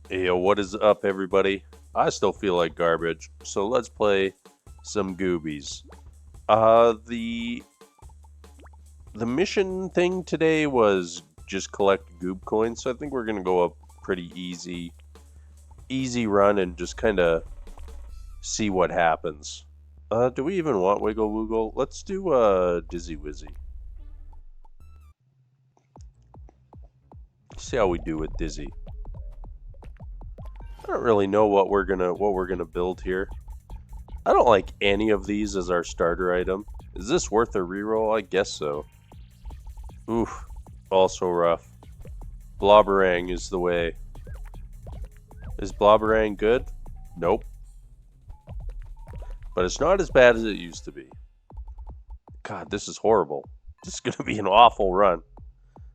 Hey, yo, what is up, everybody? I still feel like garbage, so let's play some Goobies. The mission thing today was just collect Goob coins, so I think we're gonna go a pretty easy run and just kind of see what happens. Do we even want Wiggle Woogle? Let's do Dizzy Wizzy. See how we do with Dizzy. I don't really know what we're gonna build here. I don't like any of these as our starter item. Is this worth a reroll? I guess so. Oof. Also rough. Blobberang is the way. Is Blobberang good? Nope. But it's not as bad as it used to be. God, this is horrible. This is going to be an awful run.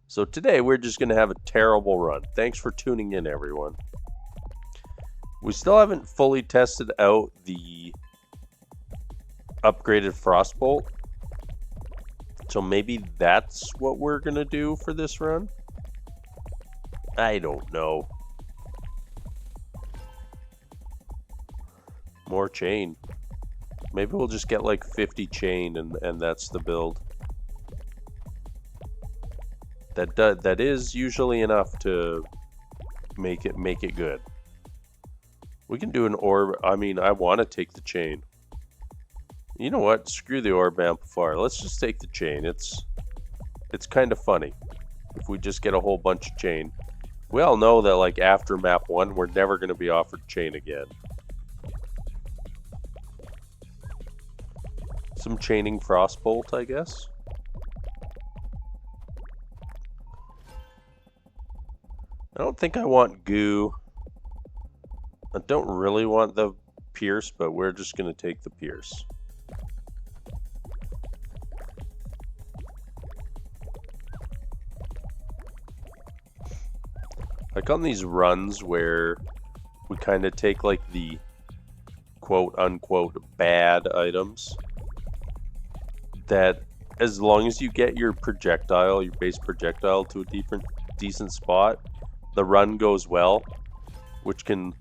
So today we're just going to have a terrible run. Thanks for tuning in, everyone. We still haven't fully tested out the upgraded Frostbolt. So maybe that's what we're going to do for this run? I don't know. More chain. Maybe we'll just get like 50 chain and that's the build. That is usually enough to make it good. We can do an orb. I mean, I want to take the chain. You know what? Screw the orb amplifier. Let's just take the chain. It's kind of funny if we just get a whole bunch of chain. We all know that like after map 1, we're never going to be offered chain again. Some chaining Frostbolt, I guess. I don't think I want goo. I don't really want the pierce, but we're just going to take the pierce. Like on these runs where we kind of take like the quote unquote bad items, that as long as you get your projectile, your base projectile to a decent spot, the run goes well, which can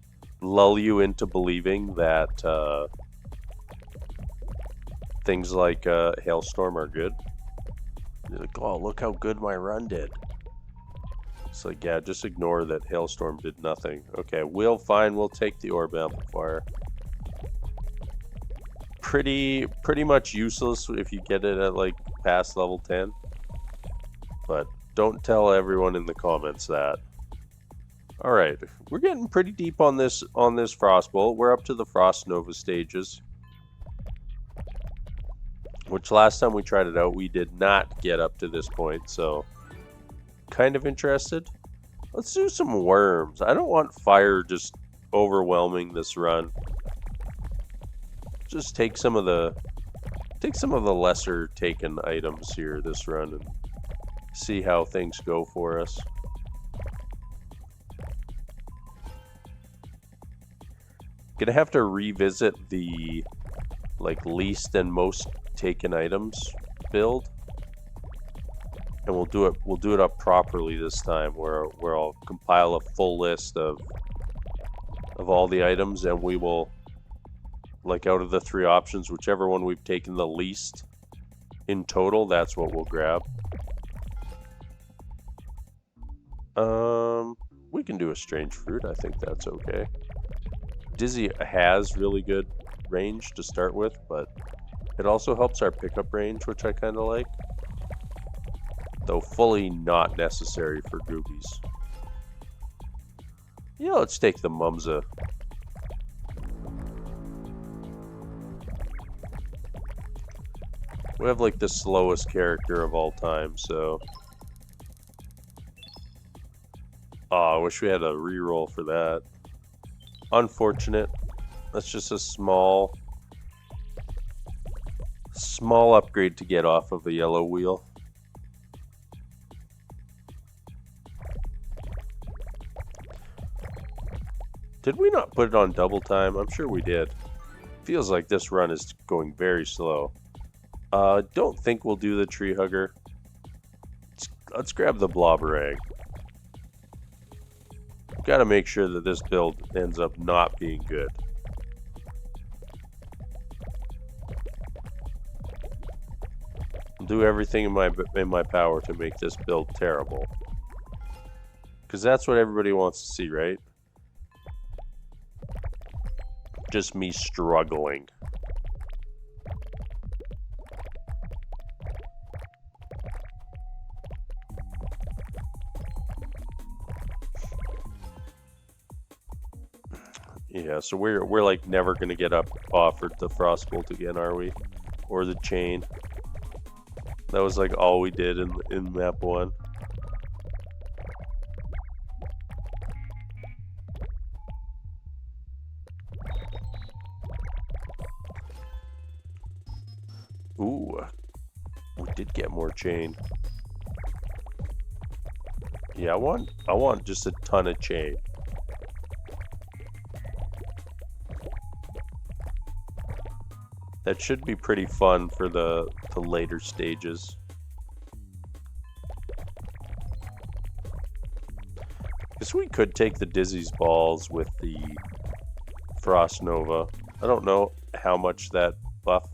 lull you into believing that things like Hailstorm are good. You're like, oh, look how good my run did. It's like, yeah, just ignore that Hailstorm did nothing. Okay, we'll take the orb amplifier. Pretty much useless if you get it at like past level 10. But don't tell everyone in the comments that. Alright, we're getting pretty deep on this Frostbolt. We're up to the Frost Nova stages. Which last time we tried it out, we did not get up to this point, so kind of interested. Let's do some worms. I don't want fire just overwhelming this run. Just take some of the lesser taken items here this run and see how things go for us. Gonna have to revisit the like least and most taken items build. And we'll do it up properly this time, where I'll compile a full list of all the items, and we will, like, out of the 3 options, whichever one we've taken the least in total, that's what we'll grab. We can do a strange fruit. I think that's okay. Dizzy has really good range to start with, but it also helps our pickup range, which I kind of like. Though fully not necessary for Goobies. Yeah, let's take the Mumza. We have like the slowest character of all time, so... Oh, I wish we had a reroll for that. Unfortunate. That's just a small upgrade to get off of the yellow wheel. Did we not put it on double time? I'm sure we did. Feels like this run is going very slow. Don't think we'll do the tree hugger. Let's grab the Blobberang. Gotta make sure that this build ends up not being good. I'll do everything in my power to make this build terrible. Because that's what everybody wants to see, right? Just me struggling. Yeah, so we're like never gonna get offered the Frostbolt again, are we? Or the chain. That was like all we did in map 1. Ooh, we did get more chain. Yeah, I want just a ton of chain. That should be pretty fun for the later stages. Guess we could take the Dizzy's balls with the Frost Nova. I don't know how much that buff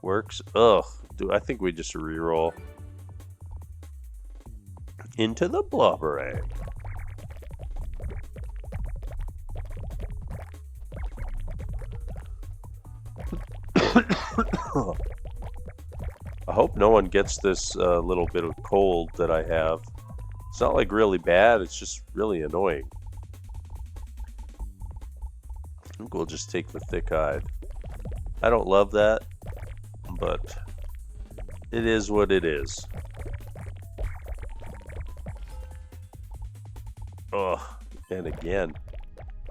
works. Ugh, dude, I think we just reroll. Into the blobberang. I hope no one gets this little bit of cold that I have. It's not like really bad, it's just really annoying. I think we'll just take the thick hide. I don't love that, but it is what it is. Ugh, and again,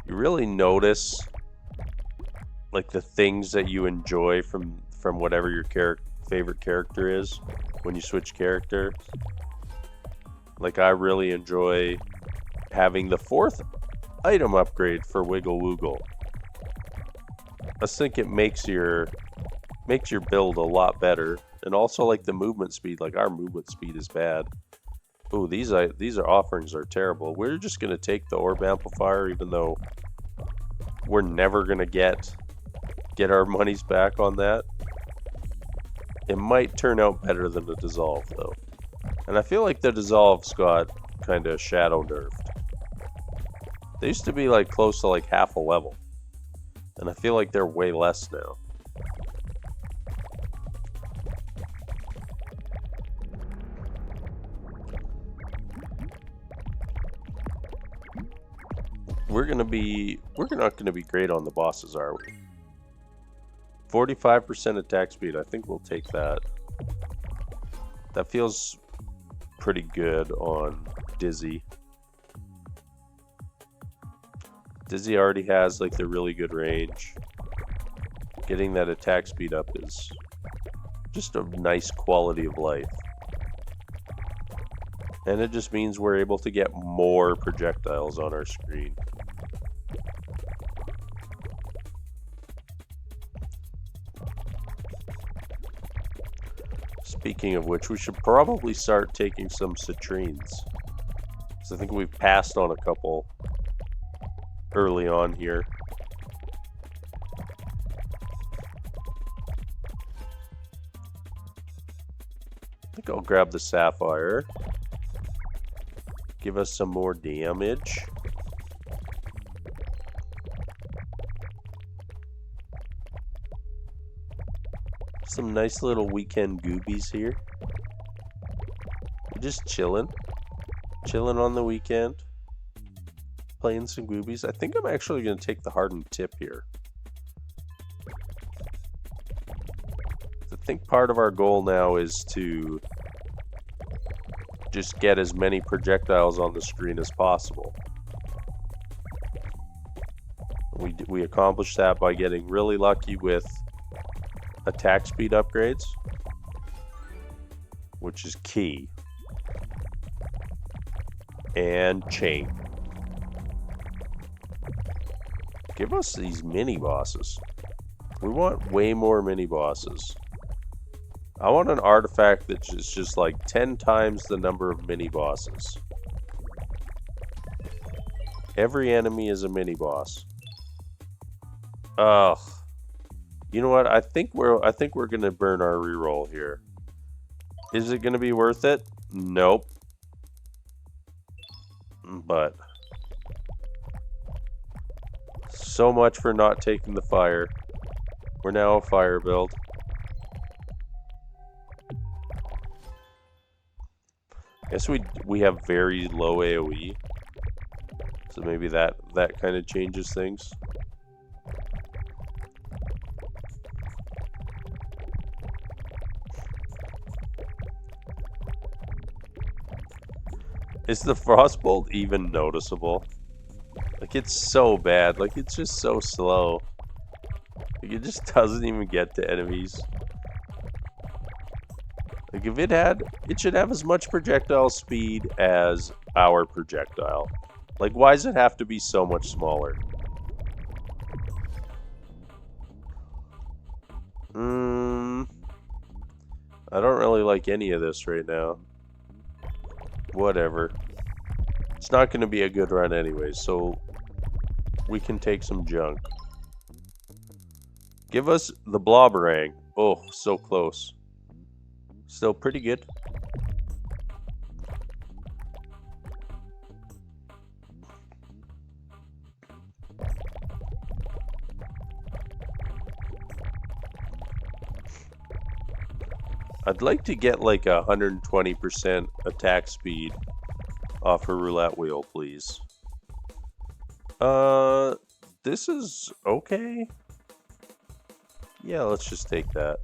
you really notice like the things that you enjoy from whatever your favorite character is when you switch characters. Like I really enjoy having the 4th item upgrade for Wiggle Woogle. I think it makes your build a lot better, and also like the movement speed. Like our movement speed is bad. Ooh, these offerings are terrible. We're just gonna take the orb amplifier, even though we're never gonna get our monies back on that. It might turn out better than the dissolve though, and I feel like the dissolves got kind of shadow nerfed. They used to be like close to like half a level, and I feel like they're way less now. We're not gonna be great on the bosses, are we? 45% attack speed, I think we'll take that. That feels pretty good on Dizzy. Dizzy already has like the really good range. Getting that attack speed up is just a nice quality of life. And it just means we're able to get more projectiles on our screen. Speaking of which, we should probably start taking some citrines. So I think we've passed on a couple early on here. I think I'll grab the sapphire. Give us some more damage. Some nice little weekend goobies here. We're just chilling on the weekend, playing some goobies. I think I'm actually going to take the hardened tip here. I think part of our goal now is to just get as many projectiles on the screen as possible. We accomplished that by getting really lucky with attack speed upgrades, which is key, and chain. Give us these mini bosses. We want way more mini bosses. I want an artifact that's just like 10 times the number of mini bosses. Every enemy is a mini boss. Ugh. You know what? I think we're gonna burn our reroll here. Is it gonna be worth it? Nope. But so much for not taking the fire. We're now a fire build. Guess we have very low AoE. So maybe that kind of changes things. Is the Frostbolt even noticeable? Like, it's so bad. Like, it's just so slow. Like, it just doesn't even get to enemies. Like, if it should have as much projectile speed as our projectile. Like, why does it have to be so much smaller? I don't really like any of this right now. Whatever. It's not going to be a good run anyway, so we can take some junk. Give us the Blobberang. Oh, so close. Still pretty good. I'd like to get like 120% attack speed off a roulette wheel, please. This is okay. Yeah, let's just take that.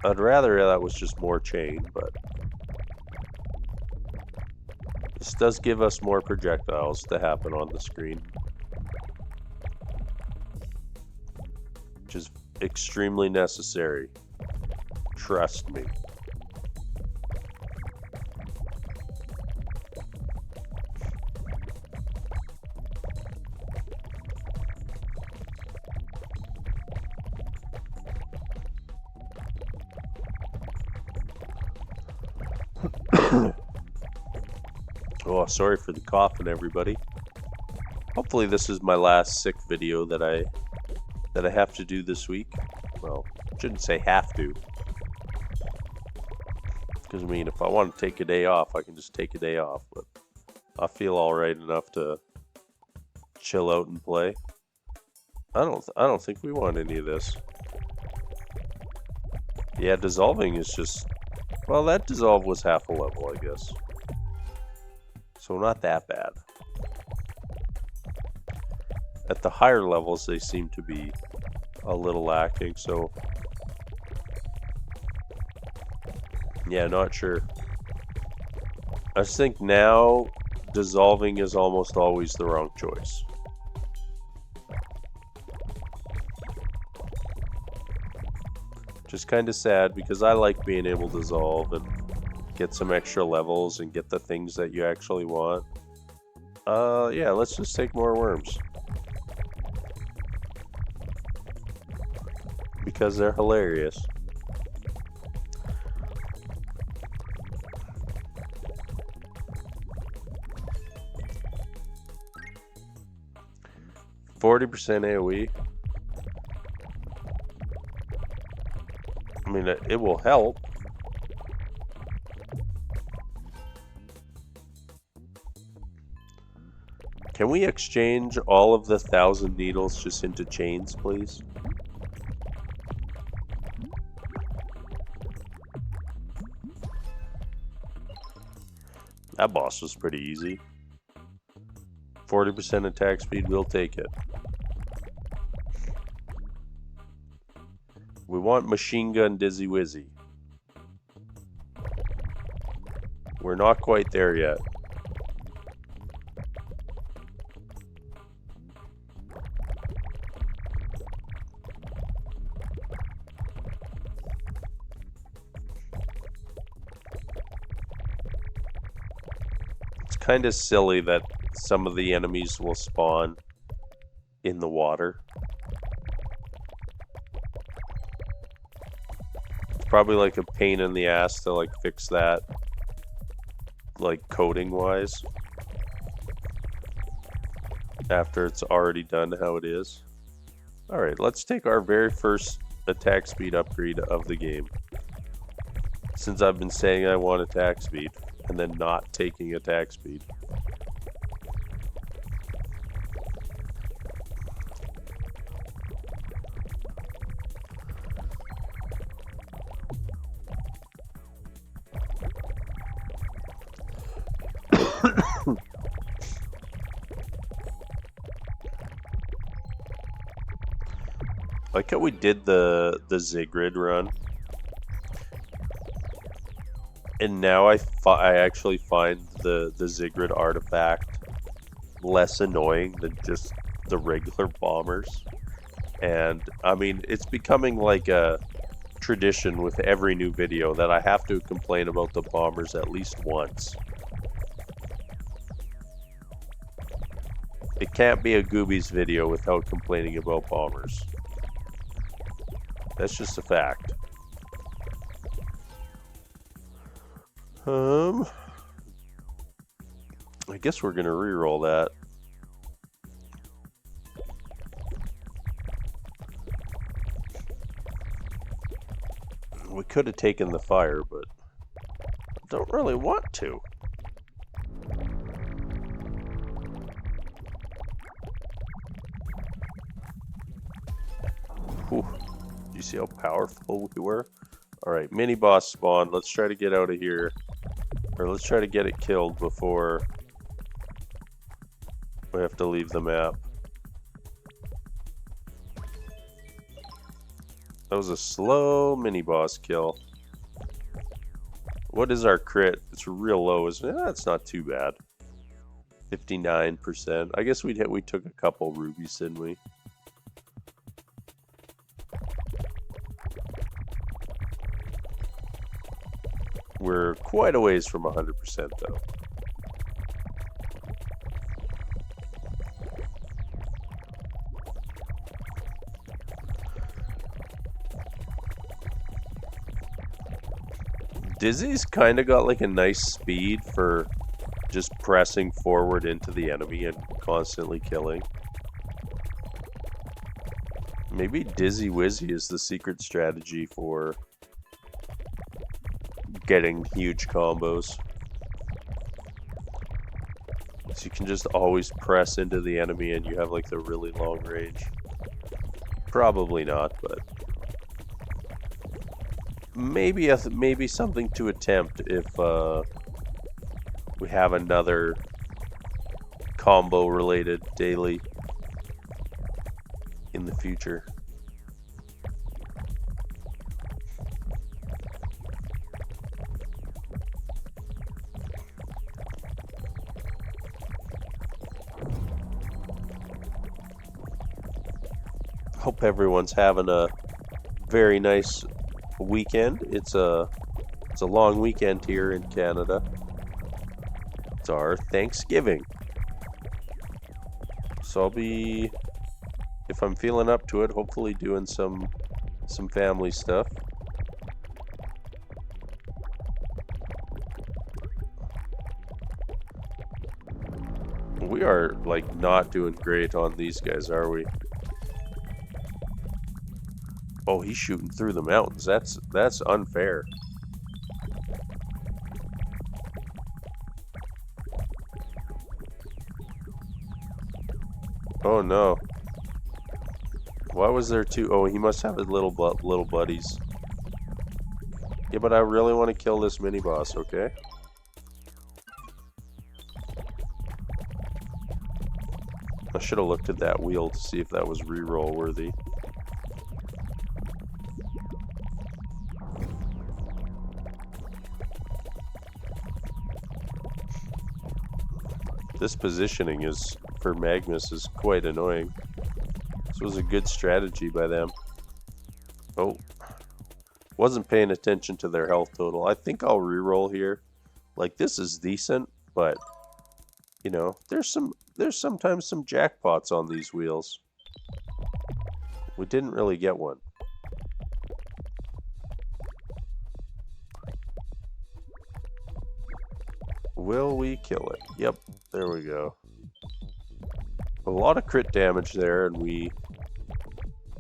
I'd rather that was just more chain, but this does give us more projectiles to happen on the screen, which is extremely necessary. Trust me. Oh, sorry for the coughing, everybody. Hopefully this is my last sick video that I have to do this week. Well, shouldn't say have to. Because, I mean, if I want to take a day off, I can just take a day off. But I feel alright enough to chill out and play. I don't think we want any of this. Yeah, dissolving is just... Well, that dissolve was half a level, I guess. So not that bad. At the higher levels, they seem to be a little lacking, so... Yeah, not sure. I just think now dissolving is almost always the wrong choice. Just kind of sad because I like being able to dissolve and get some extra levels and get the things that you actually want. Yeah, let's just take more worms. Because they're hilarious. %40 AoE. I mean, it will help. Can we exchange all of the 1,000 needles just into chains, please? That boss was pretty easy. 40% attack speed, we'll take it. We want Machine Gun Dizzy Wizzy. We're not quite there yet. It's kind of silly that some of the enemies will spawn in the water. It's probably like a pain in the ass to like fix that, like coding wise. after it's already done how it is. Alright, let's take our very first attack speed upgrade of the game. Since I've been saying I want attack speed, and then not taking attack speed. Like how we did the Zigrid run, and now I actually find the Zigrid artifact less annoying than just the regular bombers. And I mean, it's becoming like a tradition with every new video that I have to complain about the bombers at least once. It can't be a Goobies video without complaining about bombers. That's just a fact. I guess we're gonna re-roll that. We could have taken the fire, but don't really want to. Whew. You see how powerful we were? Alright, mini boss spawn. Let's try to get out of here. Or let's try to get it killed before we have to leave the map. That was a slow mini boss kill. What is our crit? It's real low, isn't it? That's not too bad. 59%. I guess we took a couple rubies, didn't we? We're quite a ways from 100% though. Dizzy's kind of got like a nice speed for just pressing forward into the enemy and constantly killing. Maybe Dizzy Wizzy is the secret strategy for getting huge combos. So you can just always press into the enemy and you have like the really long range. Probably not, but maybe something to attempt if we have another combo related daily in the future. Hope everyone's having a very nice weekend. It's a long weekend here in Canada. It's our Thanksgiving. So I'll be, if I'm feeling up to it, hopefully doing some family stuff. We are like not doing great on these guys, are we? Oh, he's shooting through the mountains. That's unfair. Oh no. Why was there two? Oh, he must have his little buddies. Yeah, but I really want to kill this mini boss, okay? I should have looked at that wheel to see if that was reroll worthy. This positioning is for Magnus is quite annoying. This was a good strategy by them. Oh, wasn't paying attention to their health total. I think I'll reroll here. Like, this is decent, but you know, there's sometimes some jackpots on these wheels. We didn't really get one. Will we kill it? Yep, there we go. A lot of crit damage there, and we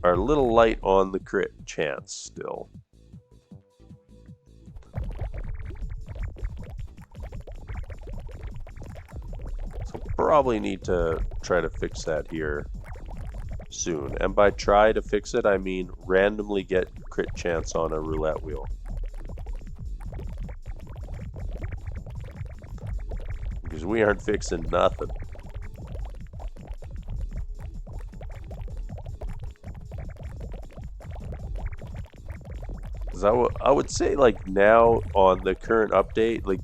are a little light on the crit chance still. So probably need to try to fix that here soon. And by try to fix it, I mean randomly get crit chance on a roulette wheel. Because we aren't fixing nothing. I would say, like, now on the current update, like,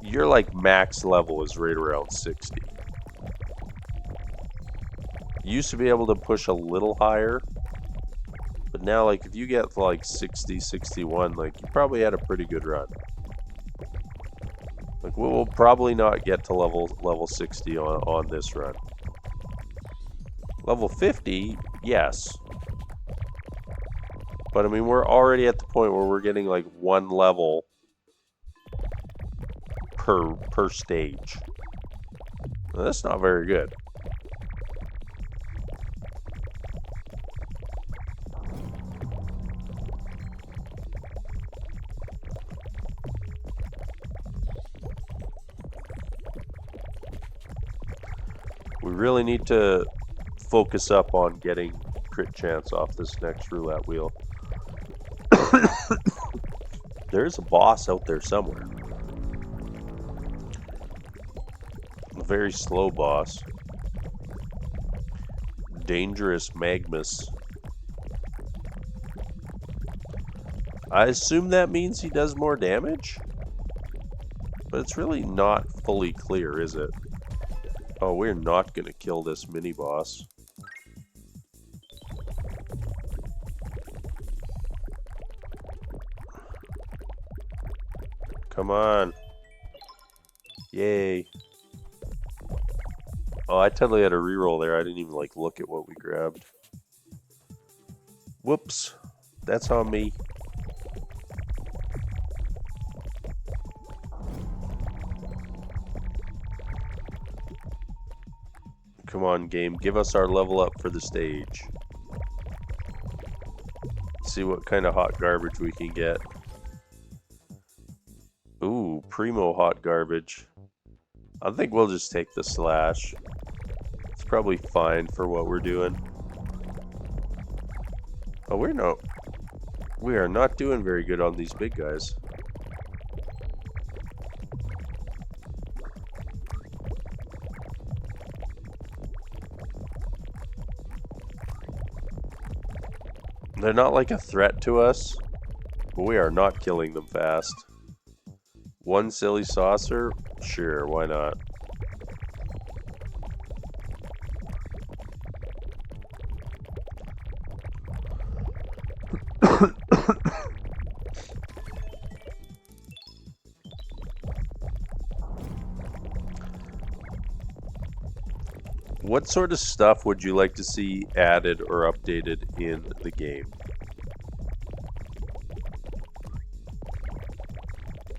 your, like, max level is right around 60. You used to be able to push a little higher, but now, like, if you get, like, 60, 61, like, you probably had a pretty good run. Like, we'll probably not get to level 60 on this run. Level 50, yes. But, I mean, we're already at the point where we're getting, like, one level per stage. Now, that's not very good. We really need to focus up on getting crit chance off this next roulette wheel. There's a boss out there somewhere. A very slow boss. Dangerous Magnus. I assume that means he does more damage? But it's really not fully clear, is it? Oh, we're not gonna kill this mini-boss. Come on. Yay. Oh, I totally had a reroll there. I didn't even, like, look at what we grabbed. Whoops. That's on me. Come on, game. Give us our level up for the stage. See what kind of hot garbage we can get. Ooh, primo hot garbage. I think we'll just take the slash. It's probably fine for what we're doing. Oh, we are not doing very good on these big guys. They're not like a threat to us, but we are not killing them fast. One silly saucer? Sure, why not? What sort of stuff would you like to see added or updated in the game?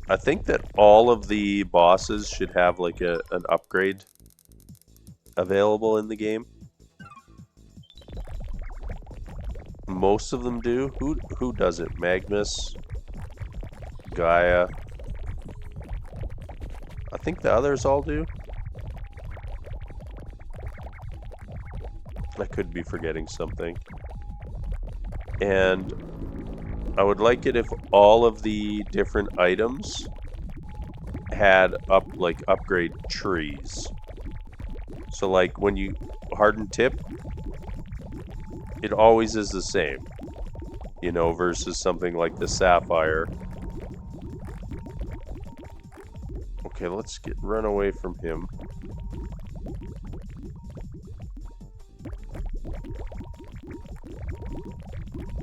I think that all of the bosses should have like an upgrade available in the game. Most of them do. Who does it? Magnus, Gaia. I think the others all do. I could be forgetting something. And I would like it if all of the different items had upgrade trees. So like when you harden tip, it always is the same, you know, versus something like the sapphire. Okay, let's run away from him.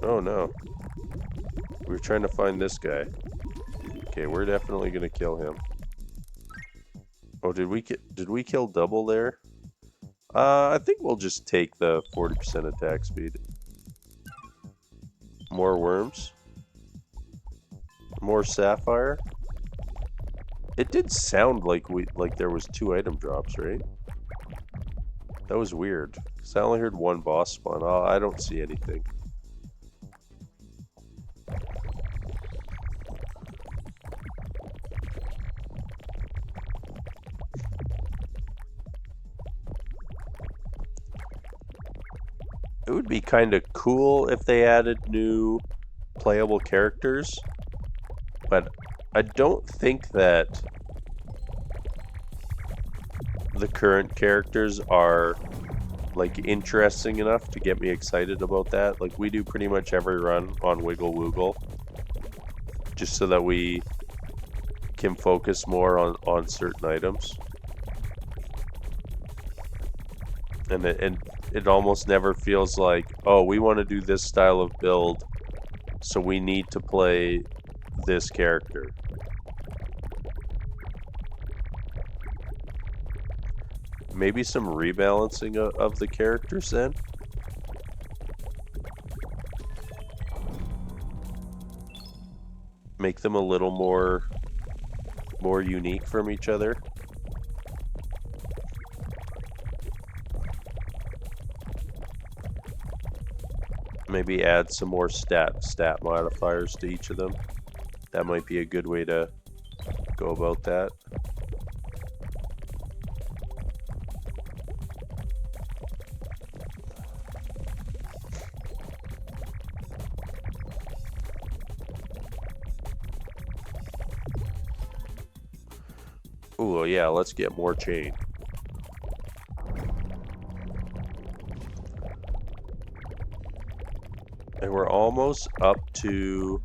Oh no. We were trying to find this guy. Okay, we're definitely gonna kill him. Oh, did we kill double there? I think we'll just take the 40% attack speed. More worms. More sapphire. It did sound like there was 2 item drops, right? That was weird. So I only heard one boss spawn. Oh, I don't see anything. It would be kind of cool if they added new playable characters, but I don't think that the current characters are like interesting enough to get me excited about that. Like we do pretty much every run on Wiggle Woogle just so that we can focus more on certain items. And it almost never feels like, oh, we want to do this style of build, so we need to play this character. Maybe some rebalancing of the characters then? Make them a little more unique from each other. Maybe add some more stat modifiers to each of them. That might be a good way to go about that. Ooh, yeah, let's get more chain. And we're almost up to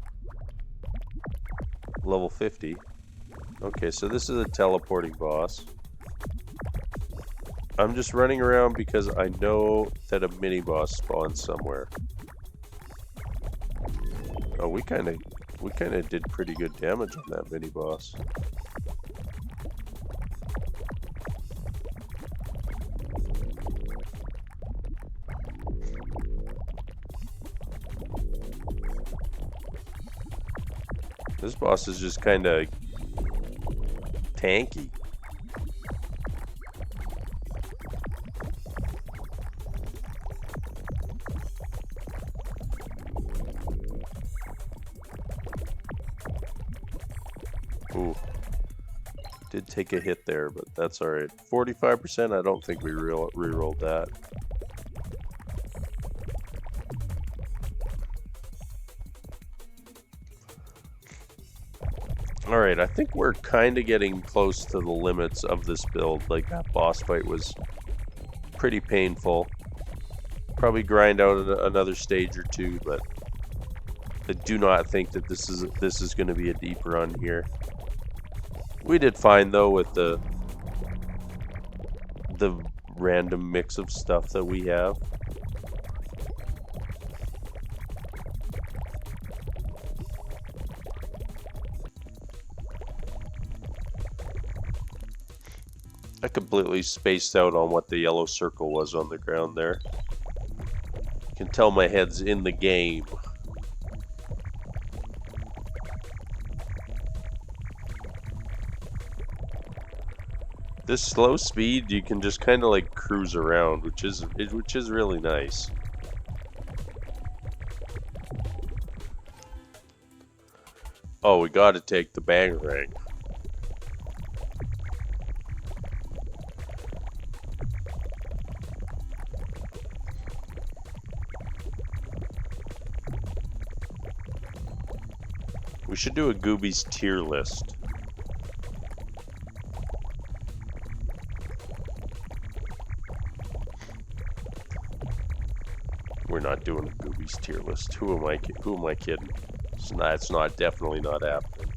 level 50. Okay, so this is a teleporting boss. I'm just running around because I know that a mini boss spawns somewhere. Oh, we kind of did pretty good damage on that mini boss. This boss is just kind of tanky. Ooh. Did take a hit there, but that's alright. 45%, I don't think we re-rolled that. Alright, I think we're kind of getting close to the limits of this build. Like, that boss fight was pretty painful. Probably grind out another stage or two, but I do not think that this is going to be a deep run here. We did fine, though, with the random mix of stuff that we have. I completely spaced out on what the yellow circle was on the ground there. You can tell my head's in the game. This slow speed, you can just kind of like cruise around, which is really nice. Oh, we got to take the Bangarang. We should do a Goobies tier list. We're not doing a Goobies tier list. Who am I kidding? It's not definitely not happening.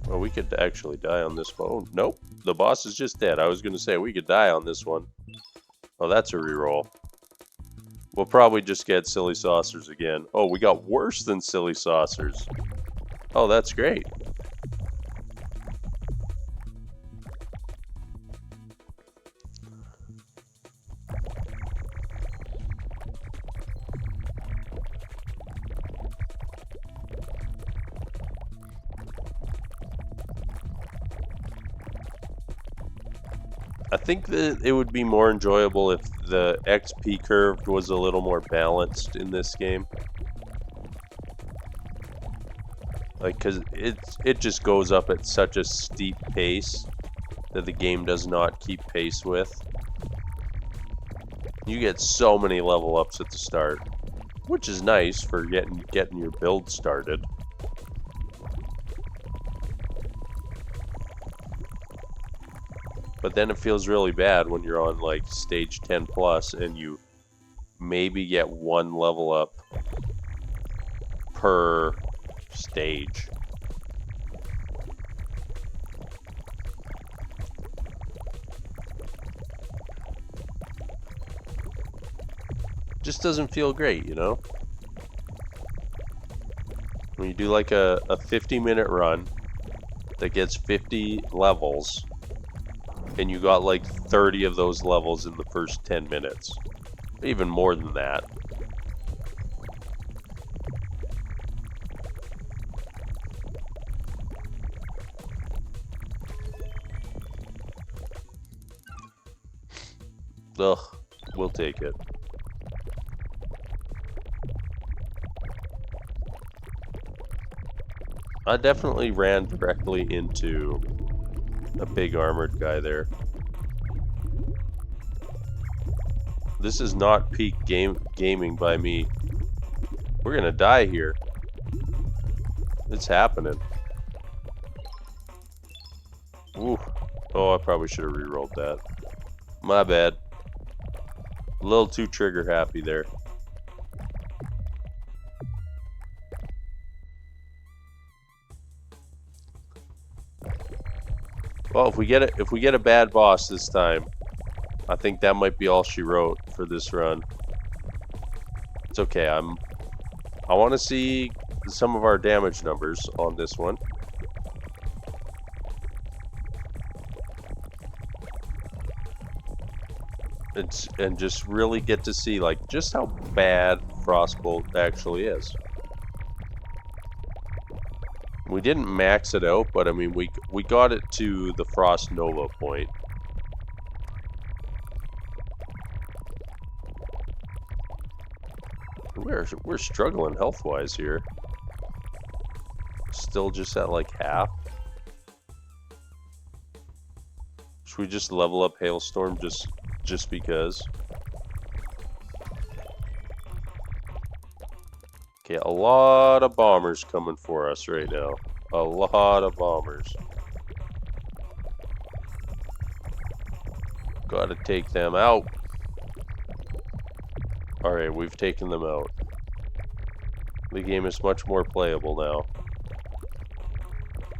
Well, we could actually die on this one. Nope, the boss is just dead. I was going to say we could die on this one. Oh, that's a reroll. We'll probably just get Silly Saucers again. Oh, we got worse than Silly Saucers. Oh, that's great. I think that it would be more enjoyable if the XP curve was a little more balanced in this game. Like, cause it just goes up at such a steep pace that the game does not keep pace with. You get so many level ups at the start, which is nice for getting your build started. But then it feels really bad when you're on like stage 10 plus and you maybe get one level up per stage. Just doesn't feel great, you know? When you do like a 50-minute run that gets 50 levels, and you got like 30 of those levels in the first 10 minutes. Even more than that. Ugh, we'll take it. I definitely ran directly into a big armored guy there. This is not peak gaming by me. We're gonna die here. It's happening. Ooh. Oh, I probably should have re-rolled that. My bad. A little too trigger happy there. Well, if we get a bad boss this time, I think that might be all she wrote for this run. It's okay. I want to see some of our damage numbers on this one. And just really get to see like just how bad Frostbolt actually is. We didn't max it out, but I mean we got it to the Frost Nova point. We're struggling health-wise here. Still just at like half. Should we just level up Hailstorm just because? Okay, a lot of bombers coming for us right now. A lot of bombers. Gotta take them out. Alright, we've taken them out. The game is much more playable now.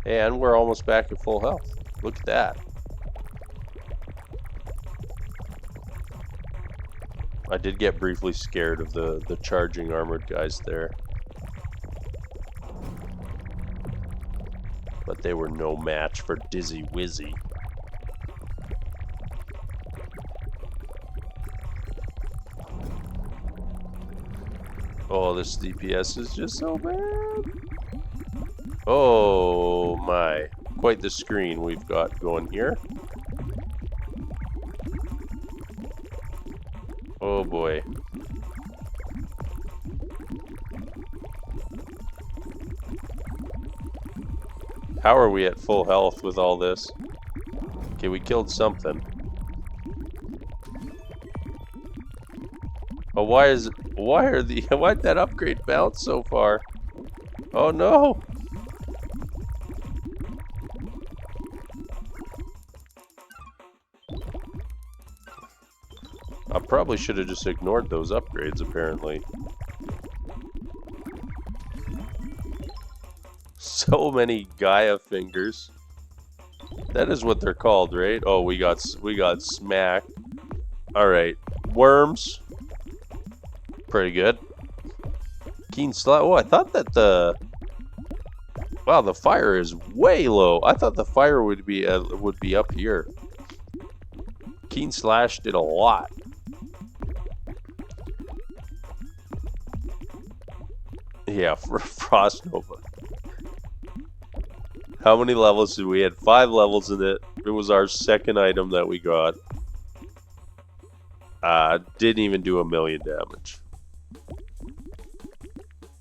And we're almost back at full health. Look at that. I did get briefly scared of the charging armored guys there. But they were no match for Dizzy Wizzy. Oh, this DPS is just so bad. Oh my. Quite the screen we've got going here. Oh boy. How are we at full health with all this? Okay, we killed something. Oh, why'd that upgrade bounce so far? Oh no! I probably should have just ignored those upgrades, apparently. So many Gaia fingers. That is what they're called, right? Oh, we got smacked. All right, worms. Pretty good. Keen Slade. Oh, I thought that wow, the fire is way low. I thought the fire would be up here. Keen Slash did a lot. Yeah, for Frost Nova. How many levels did we had? 5 levels in it. It was our second item that we got. Didn't even do 1,000,000 damage.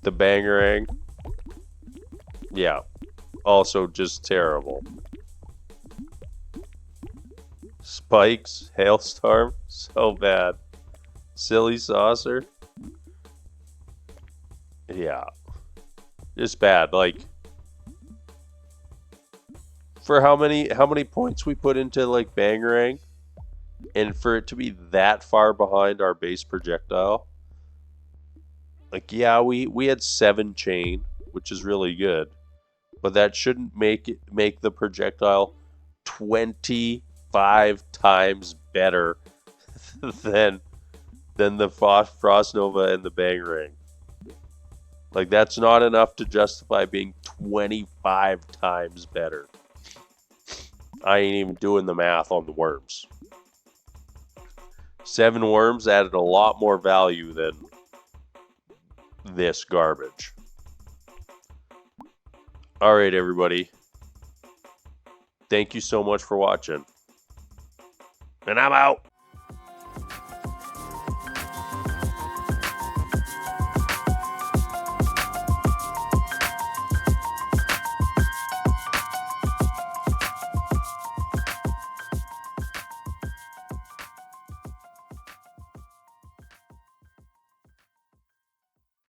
The Bangarang. Yeah. Also just terrible. Spikes. Hailstorm. So bad. Silly Saucer. Yeah. Just bad. Like, for how many points we put into like Bangarang, and for it to be that far behind our base projectile. Like, yeah, we had 7 chain, which is really good, but that shouldn't make the projectile 25 times better than the Frost Nova and the Bangarang. Like, that's not enough to justify being 25 times better. I ain't even doing the math on the worms. 7 worms added a lot more value than this garbage. All right, everybody. Thank you so much for watching. And I'm out.